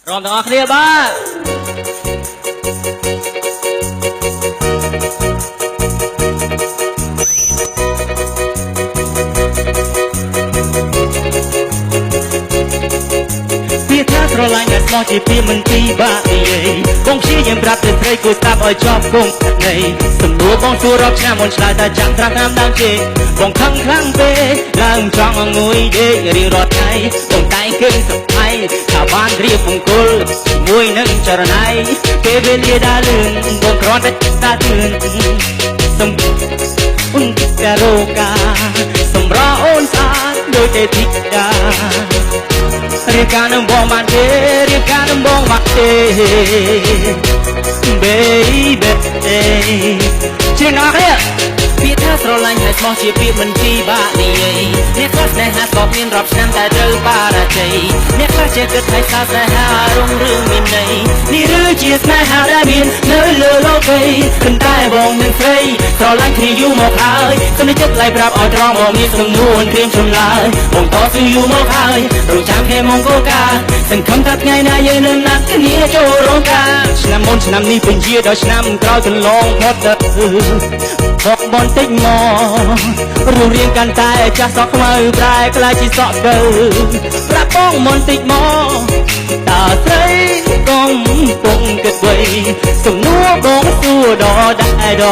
รวมทั้งออกเรียบ้าស្រឡាញ់អ្នកស្មោះជាពីមិនពីបាក់នេះបងជាយើងប្រាប់ទៅស្រីគូស្ដាប់ឲ្យជាប់គង់នៃសំណួរបងសួររាប់ឆ្នាំមុនឆ្លើយតែចាំត្រាស់តាមដើមជេបងខឹងខ្លាំងពេកឡើងចង់ងុយដេករៀងរាល់ថ្ងៃបងតែងគិតសុខ័យថាបានរៀបមង្គលជាមួយនឹងចរណៃពេលវេលាដើរលឿនបងគ្រាន់តែតាទឿនសំអូនការោកាសម្រាប់អូនស្អាតដូចទេធីតារៀបការនឹងបងបានទេរៀបការនឹងបងបានទេ baby ជាងអស់គ្នាពាក្យថាស្រឡាញ់ហើយស្មោះជាពាក្យមិនពីបាក់និយាយអ្នកខ្លះស្នេហាក៏មានរាប់ឆ្នាំតែត្រូវបារជ័យអ្នកខ្លះចេះគិតថាស្នេហារុងរឿងមានន័យនេះឬជាស្នេហាដែលមាននៅលើលោកីប៉ុន្តែបងនឹងស្រីស្រឡាញ់គ្នាយូរមកហើយសំនេះចិត្តឡៃប្រាប់ឲ្យត្រង់មកមានសំនួរត្រៀមចម្លើយបងតស៊ូយូរមកហើយរងចាំគ្នាមកគោលការណ៍សង្ឃឹមថាថ្ងៃណាយើងនឹងណាត់គ្នាចូលរោងការឆ្នាំមុនឆ្នាំនេះពេញជាដល់ឆ្នាំក្រោយកន្លងផុតទៅមកបន្តិចមករូបរាងកាន់តែចាស់សក់ខ្មៅប្រែខ្លាចជាសក់ទៅប្រាប់បងបន្តិចមកតើស្រីកំពុងគិតអ្វីសំណួរបងសួរដល់ដែរ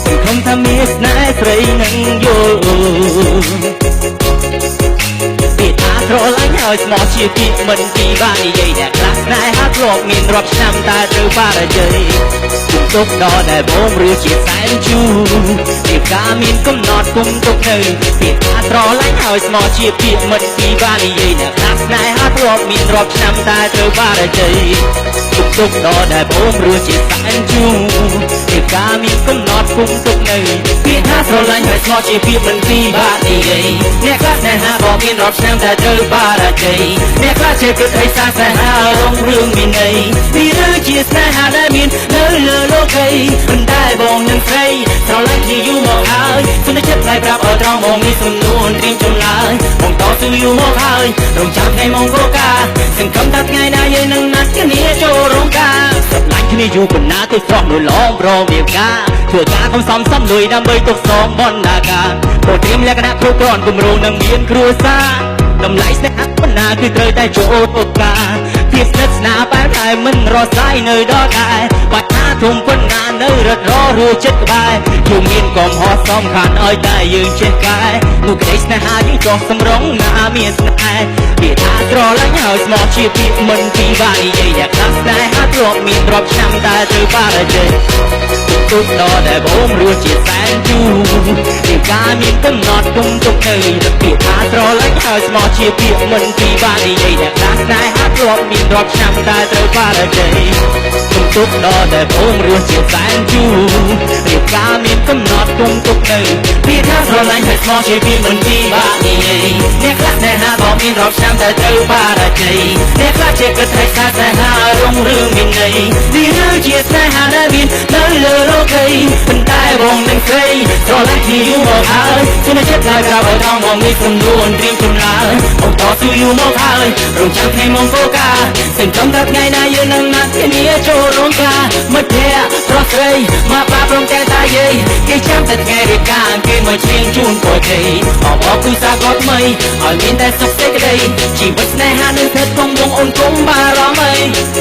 សង្ឃឹមថាមានស្នេហ៍ស្រីនឹងយល់ពីថាស្រឡាញ់ហើយស្មោះជាពាក្យមិនពីបាននិយាយអ្នកខ្លះស្នេហាធ្លាប់មានរាប់ឆ្នាំតែត្រូវបារជ័យទុកដល់តែបងរឿជាសែនជូរពីការមានកំណត់គុំទុកនៅពីថាស្រឡាញ់ហើយស្មោះជាពាក្យមិនពីបាននិយាយអ្នកខ្លះស្នេហាធ្លាប់មានរាប់ឆ្នាំតែត្រូវបារជ័យទុកដល់តែបងរឿជាសែនជូរពីការមានកំណត់គុំទុកនៅពីថាស្រឡាញ់ហើយស្មោះជាពាក្យមិនពីបាននិយាយអ្នកខ្លះស្នេហាក៏មានរាប់ឆ្នាំតែត្រូវបារជ័យអ្នកខ្លះចេះគិតឲ្យស្នេហារងរឿងមានន័យនេះឬជាស្នេហាដែលមាននៅលើលោកីប៉ុន្តែបងនឹងស្រីស្រឡាញ់គ្នាយូរមកហើយសំនេះចិត្តឡៃប្រាប់ឲ្យត្រង់បងមានសំនួរត្រៀមចម្លើយបងតស៊ូយូរមកហើយរងចាំថ្ងៃមកគោលការណ៍សង្ឃឹមថាថ្ងៃណាយើងនឹងណាត់គ្នាចូលរោងការស្រឡាញ់គ្នាយូរប៉ុណ្ណាទេស្រស់មួយឡងប្រមៀបការធ្វើការខំសំលុយដើម្បីទុកសងបណ្ណាការព្រោះត្រៀមលក្ខណៈគ្រប់គ្រាន់គម្រោងនឹងមានគ្រួសារតម្លៃស្នេហាបណ្ណាគឺត្រូវតែចូលទុកការភាពស្និទ្ធស្នាលបែបតែមិនរសាយនៅដល់ដែរបាច់ថាធំប៉ុណ្ណានៅរត់ររួចិត្តក្បែរយើងមានកំហុសសំខាន់ឲ្យតែយើងចេះកែនោះក្តីស្នេហាយើងចោះសម្រងណាមានស្នេហ៍ពីថាស្រឡាញ់ហើយស្មោះជាពាក្យមិនពីបាននិយាយអ្នកខ្លះស្នេហាធ្លាប់មានរាប់ឆ្នាំតែត្រូវបារជ័យទុកដល់តែបងរឿជាសែនជូរពីការមានកំណត់គុំទុកនៅពីថាស្រឡាញ់ហើយស្មោះជាពាក្យមិនពីបាននិយាយអ្នកខ្លះស្នេហាធ្លាប់មានរាប់ឆ្នាំតែត្រូវបារជ័យទុកដល់តែបងរឿជាសែនជូរពីការមានកំណត់គុំទុកនៅពីថាស្រឡាញ់ហើយស្មោះជាពាក្យមិនពីបាននិយាយអ្នកខ្លះស្នេហាក៏មានរាប់ឆ្នាំតែត្រូវបារជ័យអ្នកខ្លះចេះគិតថាស្នេហារងរឿងមានន័យនេះគឺជាស្នេហាដែលមាននៅលើលោកីប៉ុន្តែបងនឹងស្រីស្រឡាញ់គ្នាយូរមកហើយជំនឿចិត្តហើយប្រាប់ឲ្យថងបងមានសំនួរត្រៀមចម្លើយបងតស៊ូយូរមកហើយរងចាំថ្ងៃមកគោលការណ៍សង្ឃឹមថាថ្ងៃណាយើងនឹងណាត់គ្នាចូលរោងការមិត្តភក្តិប្រុសស្រីមកបាប្រំតែតាយាយគេចាំតែថ្ងៃរៀបការគេមកឈៀងជូនពរជ័យអបអរគុណសាគាត់ថ្មីឲ្យមានតែសុខសេចក្តីជីវិតស្នេហានឹងស្ថិតគង់វងអូនគុំបារម្ភអី